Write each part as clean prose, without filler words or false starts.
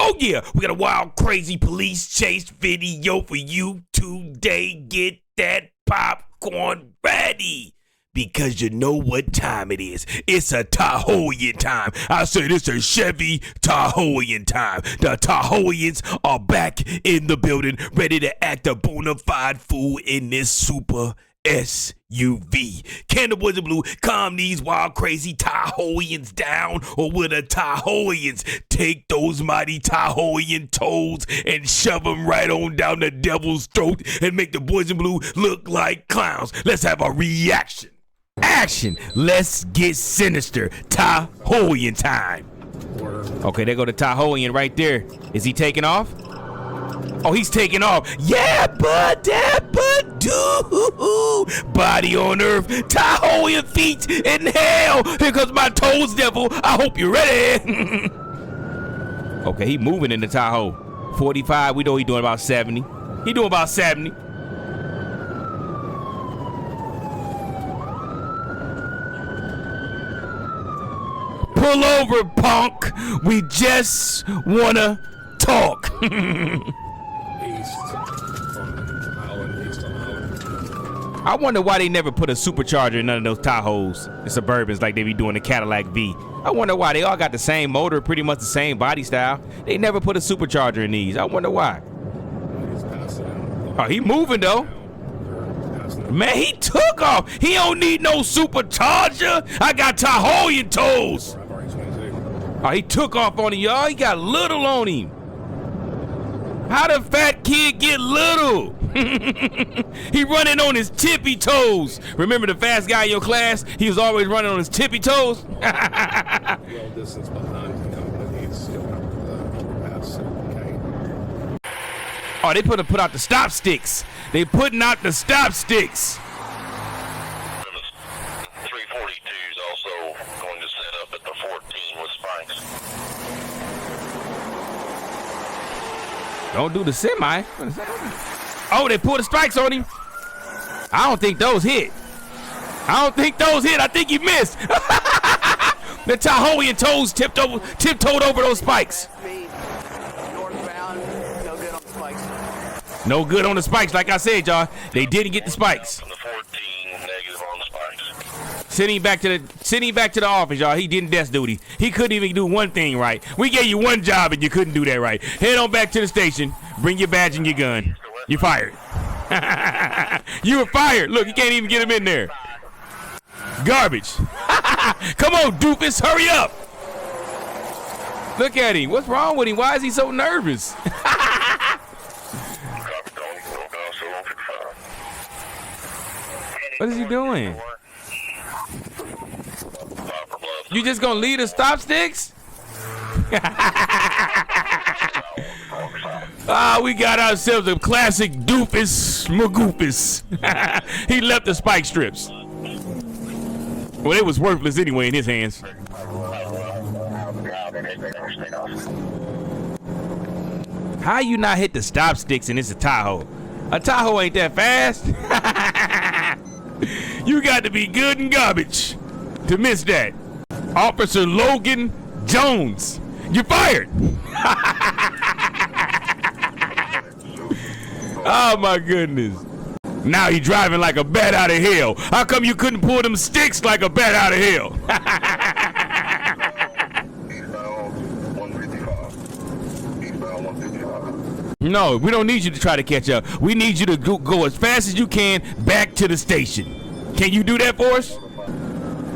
Oh yeah, we got a wild, crazy police chase video for you today. Get that popcorn ready. Because you know what time it is. It's a Tahoean time. I said it's a Chevy Tahoean time. The Tahoeans are back in the building, ready to act a bona fide fool in this super SUV. Can the boys in blue calm these wild, crazy Tahoeans down? Or will the Tahoeans take those mighty Tahoean toes and shove them right on down the devil's throat and make the boys in blue look like clowns? Let's have a reaction. Action! Let's get sinister. Tahoean time. Okay, there go the Tahoean right there. Is he taking off? Oh, he's taking off. Yeah, bud, that bud, dude. Body on earth, Tahoean feet in hell. Here comes my toes, devil. I hope you're ready. Okay, he moving in the Tahoe. 45, we know he doing about 70. He doing about 70. Pull over, punk. We just wanna talk. I wonder why they never put a supercharger in none of those Tahoes, the Suburbans, like they be doing the Cadillac V. I wonder why. They all got the same motor, pretty much the same body style. They never put a supercharger in these. I wonder why. Oh, he moving though. Man, he took off. He don't need no supercharger. I got Tahoean toes. Oh, he took off on him, y'all. He got little on him. How the fat kid get little? He running on his tippy toes. Remember the fast guy in your class? He was always running on his tippy toes. Oh, they put out the stop sticks. They putting out the stop sticks. 342 is also going to set up at the 14 with spikes. Don't do the semi. Oh, they pulled the spikes on him. I don't think those hit. I think he missed. The Tahoean toes tiptoed over those spikes. No good on the spikes, like I said, y'all. They didn't get the spikes. From the 14, negative on the spikes. Sending back to the office, y'all. He didn't desk duty. He couldn't even do one thing right. We gave you one job and you couldn't do that right. Head on back to the station. Bring your badge and your gun. You're fired. You were fired. Look, you can't even get him in there. Garbage. Come on, doofus, hurry up. Look at him. What's wrong with him? Why is he so nervous? What is he doing? You just gonna leave the stop sticks? We got ourselves a classic doofus magoofus. He left the spike strips. Well, it was worthless anyway in his hands. How you not hit the stop sticks and it's a Tahoe? A Tahoe ain't that fast. You got to be good and garbage to miss that. Officer Logan Jones, you're fired. Oh my goodness. Now he driving like a bat out of hell. How come you couldn't pull them sticks like a bat out of hell? No, we don't need you to try to catch up. We need you to go as fast as you can back to the station. Can you do that for us?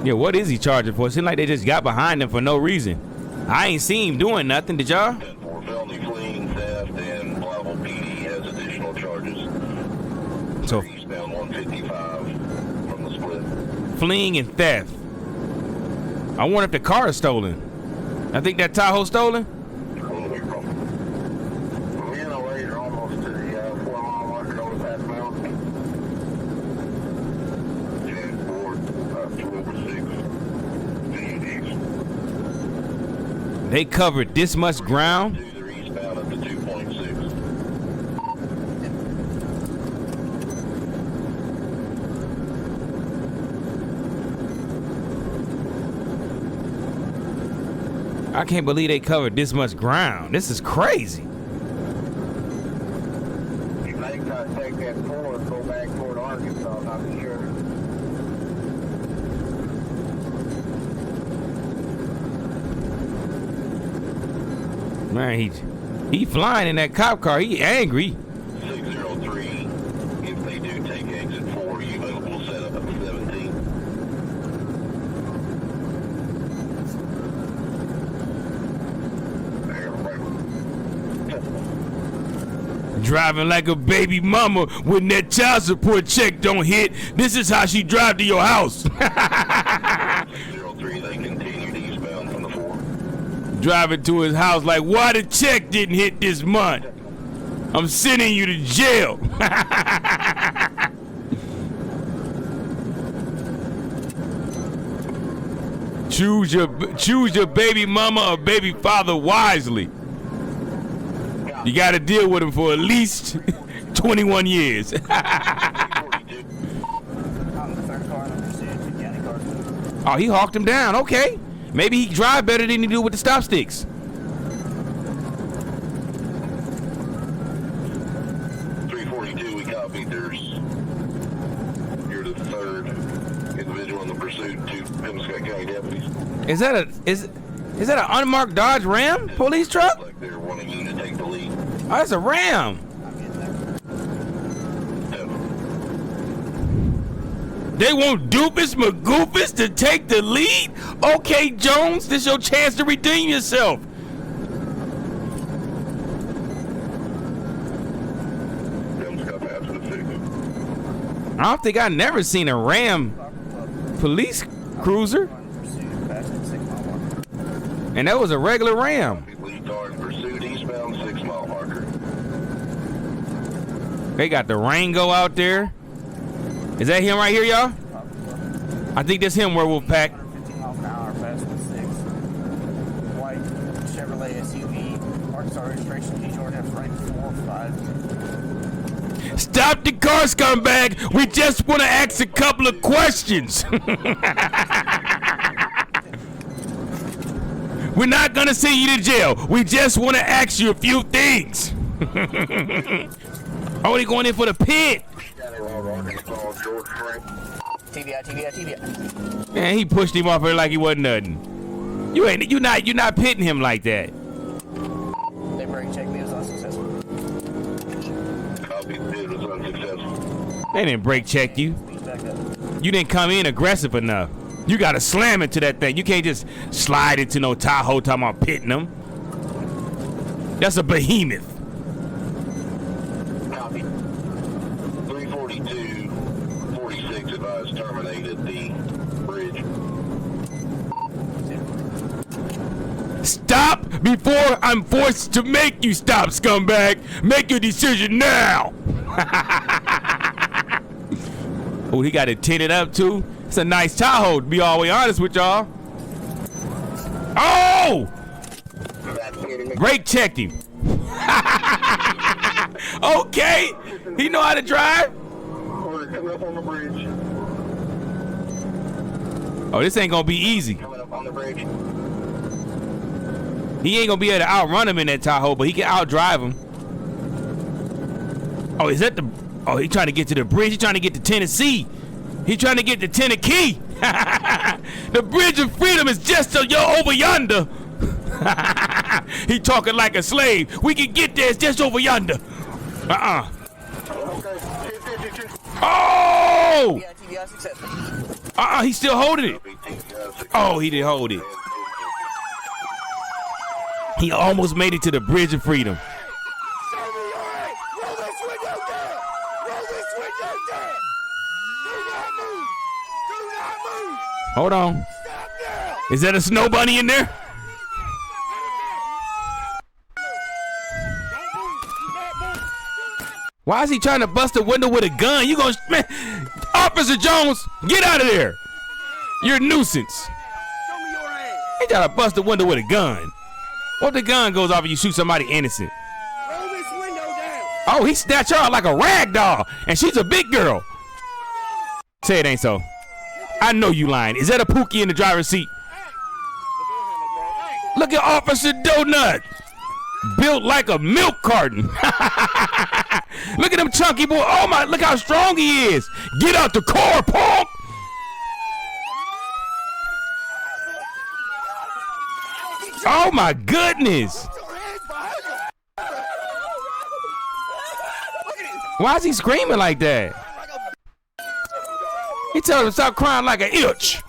Yeah, what is he charging for? It seems like they just got behind him for no reason. I ain't seen him doing nothing, did y'all? For felony fleeing, theft, and Blytheville PD has additional charges. So, Eastbound 155 from the split. fleeing and theft. I wonder if the car is stolen. I think that Tahoe stolen? They covered this much ground. I can't believe they covered this much ground. This is crazy. You may try to take that 4 and go back toward Arkansas, not sure. Man, he flying in that cop car. He angry. 603, if they do take exit 4, you will set up at 17. Driving like a baby mama when that child support check don't hit. This is how she drive to your house. 603, they continue eastbound from the 4. Driving to his house like, why the check didn't hit this month? I'm sending you to jail. Choose your baby mama or baby father wisely. You got to deal with him for at least 21 years. Oh, he hawked him down. Okay. Maybe he drive better than he do with the stop sticks. 342, we copied. You're the third individual in the pursuit to Scott County deputies. Is that an unmarked Dodge Ram police truck? Like they're wanting you to take the lead. Oh, that's a Ram. They want Doofus McGoofus to take the lead? Okay, Jones, this your chance to redeem yourself. I don't think I've never seen a Ram police cruiser. And that was a regular Ram. Lead car in pursuit eastbound 6 mile marker. They got the Rango out there. Is that him right here, y'all? I think that's him, Werewolf Pack. 15 miles an hour, fast with 6. White Chevrolet SUV, Arkansas registration, D Jordan F. Rank 4-5. Stop the car, scumbag. We just want to ask a couple of questions. We're not going to send you to jail. We just want to ask you a few things. Oh, they going in for the pit. TBI. Man, he pushed him off here like he wasn't nothing. You're not pitting him like that. They brake checked me, it was unsuccessful. Copy, it was unsuccessful. They didn't brake check you. Back up. You didn't come in aggressive enough. You got to slam into that thing. You can't just slide into no Tahoe talking about pitting them. That's a behemoth. Copy. 342, 46 advised terminated the bridge. Stop before I'm forced to make you stop, scumbag. Make your decision now. Oh, he got it tinted up too. It's a nice Tahoe, to be all the way honest with y'all. Oh! Brake checked him. Okay, he know how to drive. Coming up on the bridge. Oh, this ain't gonna be easy. Coming up on the bridge. He ain't gonna be able to outrun him in that Tahoe, but he can outdrive him. Oh, is that the... Oh, he trying to get to the bridge. He trying to get to Tennessee. He trying to get to Tennessee. The Bridge of Freedom is just over yonder. He talking like a slave. We can get there. It's just over yonder. Oh! TBI successful. He's still holding it. Oh, he didn't hold it. He almost made it to the Bridge of Freedom. Hold on. Is that a snow bunny in there? Why is he trying to bust a window with a gun? You gonna, man, Officer Jones, get out of there. You're a nuisance. He trying to bust a window with a gun. What if the gun goes off and you shoot somebody innocent? Oh, he snatched her out like a rag doll, and she's a big girl. Say it ain't so. I know you lying. Is that a Pookie in the driver's seat? Look at Officer Donut. Built like a milk carton. Look at him chunky boy. Oh my, look how strong he is. Get out the car, punk. Oh my goodness. Why is he screaming like that? He told him to stop crying like an itch.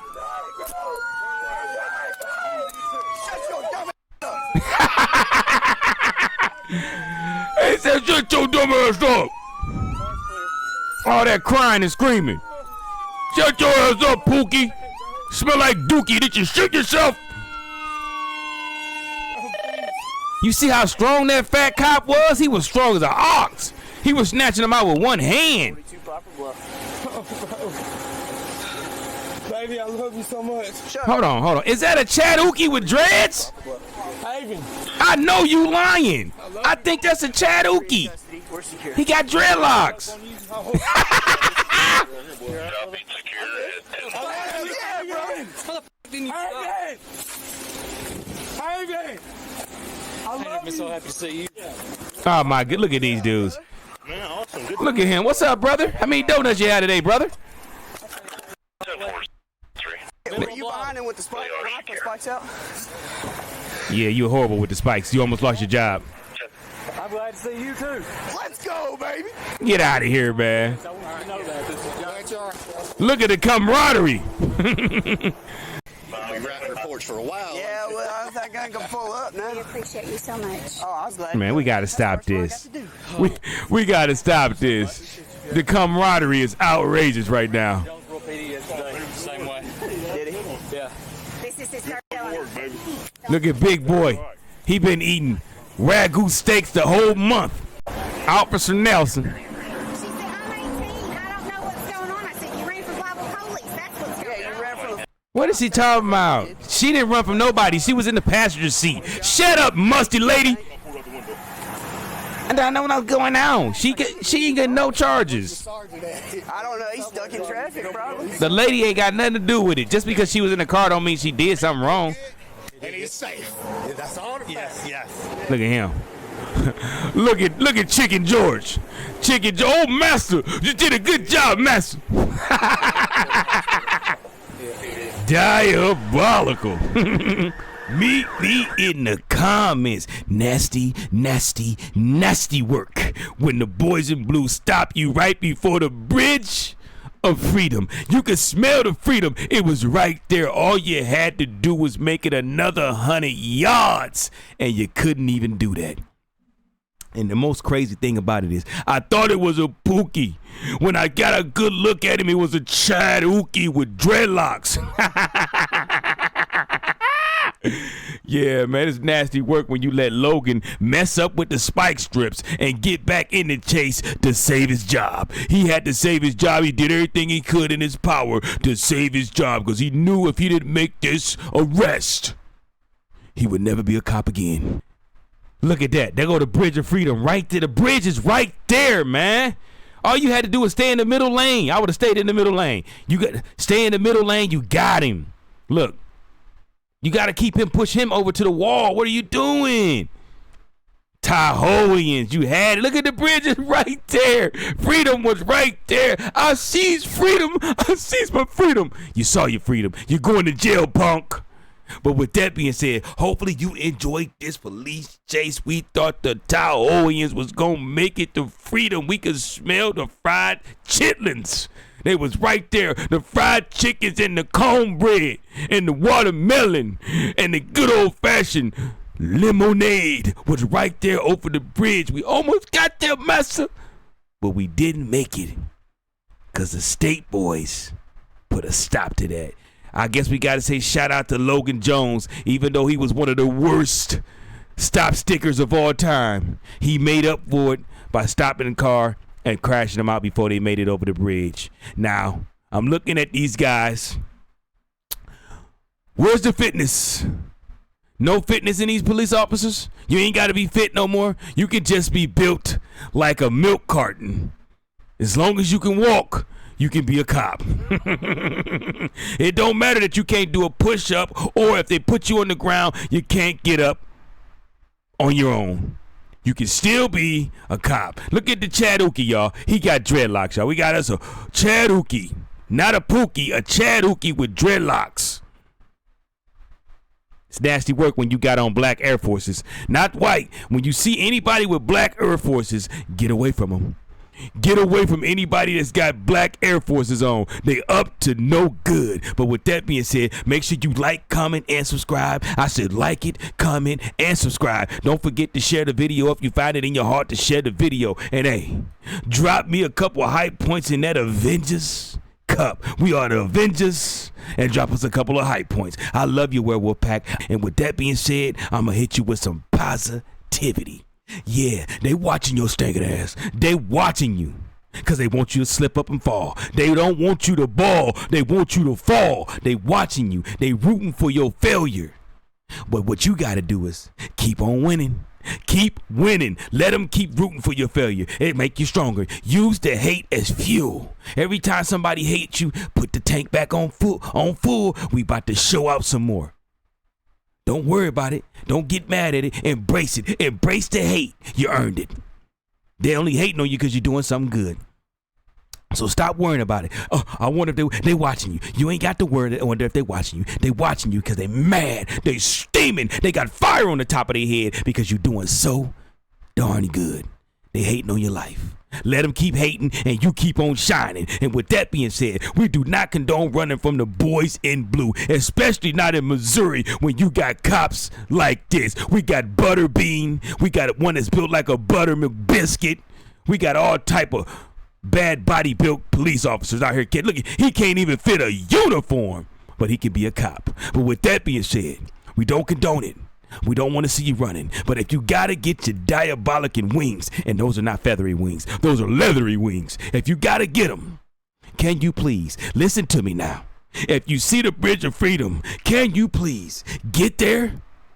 He said, shut your dumb ass up. All that crying and screaming. Shut your ass up, Pookie. Smell like dookie. Did you shit yourself? You see how strong that fat cop was? He was strong as an ox. He was snatching him out with one hand. Baby, I love you so much. Hold on. Is that a Chattahoochee with dreads? I know you lying. I think that's a Chattahoochee. He got dreadlocks. I'm so happy to see you. Oh my god, look at these dudes. Look at him. What's up, brother? How many donuts you had today, brother? Were you behind him with the spikes out? Yeah, you were horrible with the spikes. You almost lost your job. I'm glad to see you too. Let's go, baby. Get out of here, man. Look at the camaraderie. We wrapped reports for a while. Yeah, well, I think I can pull up now. We appreciate you so much. Oh, I was glad. Man, we gotta stop this. We gotta stop this. The camaraderie is outrageous right now. Same way. Did he? Yeah. This is his third element. Look at Big Boy. He been eating Ragu steaks the whole month. Officer Nelson. She said, I'm 18. I don't know what's going on. I said, you ran from Bible police. That's what's going on. You ran from the What is he talking about? She didn't run from nobody. She was in the passenger seat. Shut up, musty lady. And I know what's going on. She ain't got no charges. I don't know. He's stuck in traffic, probably. The lady ain't got nothing to do with it. Just because she was in the car don't mean she did something wrong. And he's safe. That's all the facts. Yes. Look at him. look at Chicken George. Oh, master, you did a good job, master. Diabolical. Meet me in the comments. Nasty, nasty, nasty work. When the boys in blue stop you right before the bridge of freedom. You could smell the freedom. It was right there. All you had to do was make it another 100 yards. And you couldn't even do that. And the most crazy thing about it is, I thought it was a Pookie. When I got a good look at him, it was a Chattahoochee with dreadlocks. Yeah, man, it's nasty work when you let Logan mess up with the spike strips and get back in the chase to save his job. He had to save his job. He did everything he could in his power to save his job because he knew if he didn't make this arrest, he would never be a cop again. Look at that. There go the Bridge of Freedom right there. The bridge is right there, man. All you had to do was stay in the middle lane. I would have stayed in the middle lane. You got stay in the middle lane. You got him. Look, you got to keep him, push him over to the wall. What are you doing? Tahoeans, you had it. Look at the bridge is right there. Freedom was right there. I seized freedom. I seized my freedom. You saw your freedom. You're going to jail, punk. But with that being said, hopefully you enjoyed this police chase. We thought the Tahoeans was going to make it to freedom. We could smell the fried chitlins. They was right there. The fried chickens and the cornbread and the watermelon and the good old-fashioned lemonade was right there over the bridge. We almost got there, master, but we didn't make it because the state boys put a stop to that. I guess we got to say shout out to Logan Jones, even though he was one of the worst stop stickers of all time. He made up for it by stopping the car and crashing them out before they made it over the bridge. Now, I'm looking at these guys. Where's the fitness? No fitness in these police officers? You ain't got to be fit no more. You can just be built like a milk carton. As long as you can walk, you can be a cop. It don't matter that you can't do a push-up, or if they put you on the ground, you can't get up on your own. You can still be a cop. Look at the Chattahoochee, y'all. He got dreadlocks, y'all. We got us a Chattahoochee, not a Pookie, a Chattahoochee with dreadlocks. It's nasty work when you got on black Air Forces, not white. When you see anybody with black Air Forces, get away from them. Get away from anybody that's got black Air Forces on. They up to no good. But with that being said, make sure you like, comment, and subscribe. I said like it, comment, and subscribe. Don't forget to share the video if you find it in your heart to share the video. And hey, drop me a couple of hype points in that Avengers Cup. We are the Avengers. And drop us a couple of hype points. I love you, Werewolf Pack. And with that being said, I'm going to hit you with some positivity. Yeah, they watching your stinking ass. They watching you because they want you to slip up and fall. They don't want you to ball. They want you to fall. They watching you. They rooting for your failure. But what you got to do is keep on winning. Keep winning. Let them keep rooting for your failure. It make you stronger. Use the hate as fuel. Every time somebody hates you, put the tank back on full. We about to show out some more. Don't worry about it. Don't get mad at it. Embrace it. Embrace the hate. You earned it. They only hating on you because you're doing something good. So stop worrying about it. Oh, I wonder if they watching you. You ain't got to worry. I wonder if they watching you. They watching you because they mad. They steaming. They got fire on the top of their head because you're doing so darn good. They hating on your life. Let them keep hating and you keep on shining. And with that being said, we do not condone running from the boys in blue, especially not in Missouri when you got cops like this. We got Butterbean. We got one that's built like a buttermilk biscuit. We got all type of bad body built police officers out here. Look, he can't even fit a uniform, but he can be a cop. But with that being said, we don't condone it. We don't want to see you running. But if you got to get your diabolic wings, and those are not feathery wings, those are leathery wings. If you got to get them, can you please listen to me now? If you see the Bridge of Freedom, can you please get there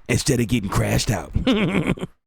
instead of getting crashed out?